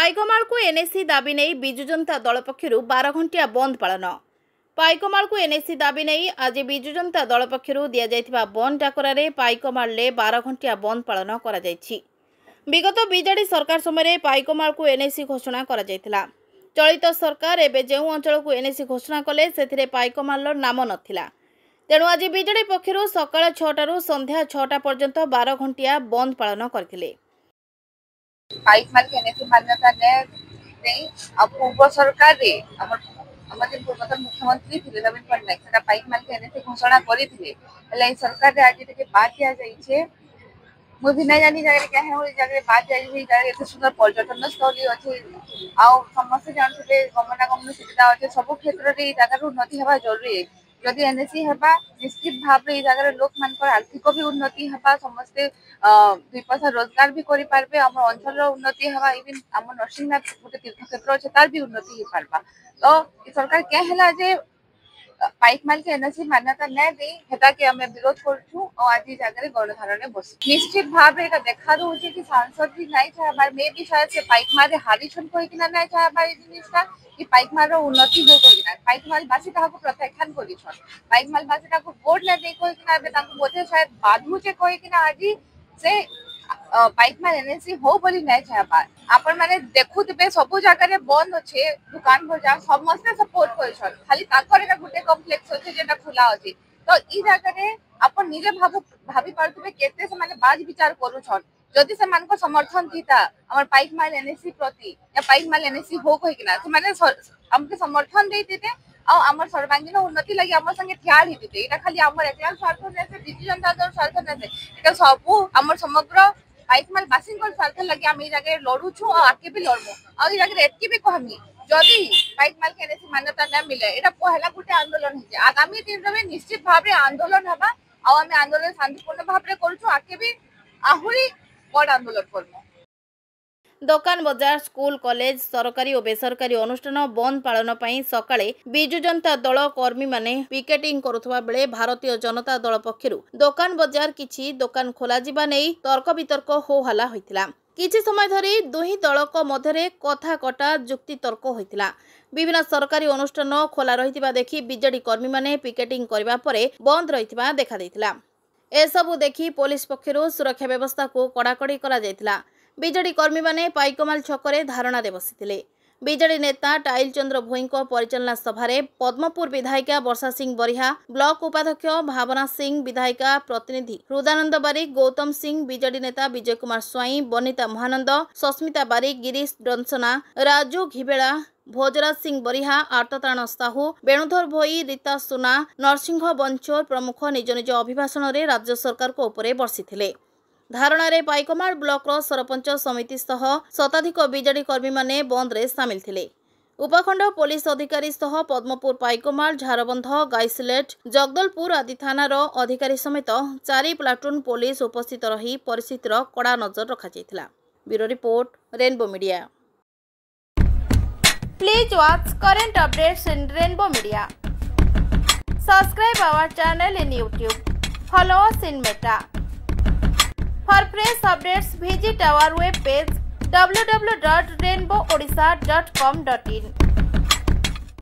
पाइकमाल को एनएसी दाबी नहीं बिजु जनता दल पक्षरु 12 घंटिया बंद पालन। पाइकमाल को एनएसी दाबी नहीं आज बिजु जनता दल पक्षरु दिया जायथिबा बंद डाकरारे पाइकमाल ले 12 घंटिया बंद पालन करा जायछि। विगत बीजेडी सरकार समय पाइकमाल को एनएसी घोषणा करा जायथिला। चलित सरकार एबे जेउ अंचल को एनएसी घोषणा कले सेथिरे पाइकमाल नाम नथिला। तेणु आज बीजेडी पक्षरु सकाळ 6 रु संध्या 6 पर्यंत 12 घंटिया बंद पालन करथिले। पाइकमाल के एनएसी मान्यता नहीं पूर्व सरकार पूर्वतन मुख्यमंत्री थे नवीन पट्टनायक पाइकमाल के एनएसी घोषणा करते सरकार आज बात दिया जाइए मुझे नहीं जानी जगह क्या है जगह बात दिया सुंदर पर्यटन स्थली अच्छे समस्त जानते गमनागमन सुविधा अच्छे सब क्षेत्र में जगह उन्नति हवा जरूरी है। जदि एनएसी हेबा निश्चित भाव में जगह लोक मान आर्थिक भी उन्नति हेबा समस्ते दुई पैसा रोजगार भी करि पारबे आम अंचल उन्नति हेबा इवन आम नरसिंहनाथ गोटे तीर्थ क्षेत्र अच्छे तार भी उन्नति हो पारबा। तो सरकार क्या है जे पाइकमाल के एनएसी मान्यता नहीं दी हेता के हमें विरोध करछु और आज जगह गणधारण बस निश्चित भाव में देखा दूचे कि सांसद भी नहीं चाहे मे भी शायद से पाइकमाल हारी छन कोई कि नहीं चाहे जिनिसटा कि पाइकमाल उन्नति हो कोई ना पाइकमाल बासी ताको प्रत्याख्यान करी छन पाइकमाल बासी ताको वोट न दे कोई कि ना बे ताको बोधे शायद बाधुचे कोई कि ना आज से पाइकमाल एनएसी हो बोली नहीं चाहे आपण माने देखुतबे सब जगह रे बंद अच्छे दुकान बाजार समस्त सपोर्ट कर खाली ताकर गोटे कॉम्प्लेक्स अच्छे जेटा खुला अच्छे। तो ई जगह रे आपण निजे भाभी पारतबे केते से माने बाज विचार करूछन जदि से मान को समर्थन थीता हमर पाइकमाल एनएसी प्रति या पाइकमाल एनएसी हो कहि किना से माने हमके समर्थन देते और आमर सर्वांगीन उन्नति लगी आम संगे ठियार हिते एटा खाली आमर एकला स्वार्थ नै से बिजु जनता दल स्वार्थ नै से एटा सबु आमर समग्र पाइकमाल बासिंग स्वार्थ लगे आम जगह लड़ुछु और आगे भी लड़बो और ये जगह एतकी भी कहमी जदि पाइकमाल के एनएसी मान्यता न मिले एटा पहला गोटे आंदोलन है आगामी दिन रे निश्चित भाव रे आंदोलन हबा और आम आंदोलन शांतिपूर्ण भाव रे करूछु आगे भी आहुरी बड़ आंदोलन करबो। दोकान बजार स्कूल कॉलेज सरकारी और बेसरकारी अनुष्ठान बंद पालन पई सकाळे बिजु जनता दल कर्मी माने पिकेटिंग करुथबा बेले भारतीय जनता दल पक्षरु दोकान बजार किछि दोकान खोला जिबा नै तर्क वितर्क हो हला होइतिला। किछि समय धरि दुही दलक मध्यरे कथा कटा जुक्ति तर्क होइतिला। विभिन्न सरकारी अनुष्ठान खोला रहितिबा देखि बीजेडी कर्मी माने पिकेटिंग करबा परे बंद रहितिबा देखा दैतिला। एसबु देखि पुलिस पक्षरु सुरक्षा व्यवस्था को कड़ाकड़ी करा जायतिला। बीजेडी कर्मी माने पाइकमाल छकरे धारणा दे बसिथिले। बीजेडी नेता टाइल चंद्र भोई परिचालना सभारे पद्मपुर विधायिका वर्षा सिंह बरिहा ब्लॉक उपाध्यक्ष भावना सिंह विधायिका प्रतिनिधि हृदानंद बारिक गौतम सिंह बीजेडी नेता विजय कुमार स्वाई बनिता महानंद सस्मिता बारिक गिरीश डंसना राजू घिबेड़ा भोजराज सिंह बरिहा आर्तत्राण साहू वेणुधर भोई रीता सुना नरसिंह बंचोर प्रमुख निज निज अभिभाषण में राज्य सरकार को उपरे बर्षिथिले। धारणा रे पाइकमाल ब्लॉक रो सरपंच समिति सह शताधिक बीजेडी कर्मी माने बंद रे सामिल थिले। उपखंड पुलिस अधिकारी सह पद्मपुर पाइकमाल झारबंध गाइसलेट जगदलपुर आदि थाना रो अधिकारी समेत 4 प्लाटून पुलिस उपस्थित रही परिस्थितिर कड़ा नजर रखा जायतिला। Bureau report Rainbow Media. Please watch current updates in Rainbow Media. Subscribe our channel in YouTube. Follow us in Meta. For fresh updates, visit our webpage www.rainbowadisha.com.in.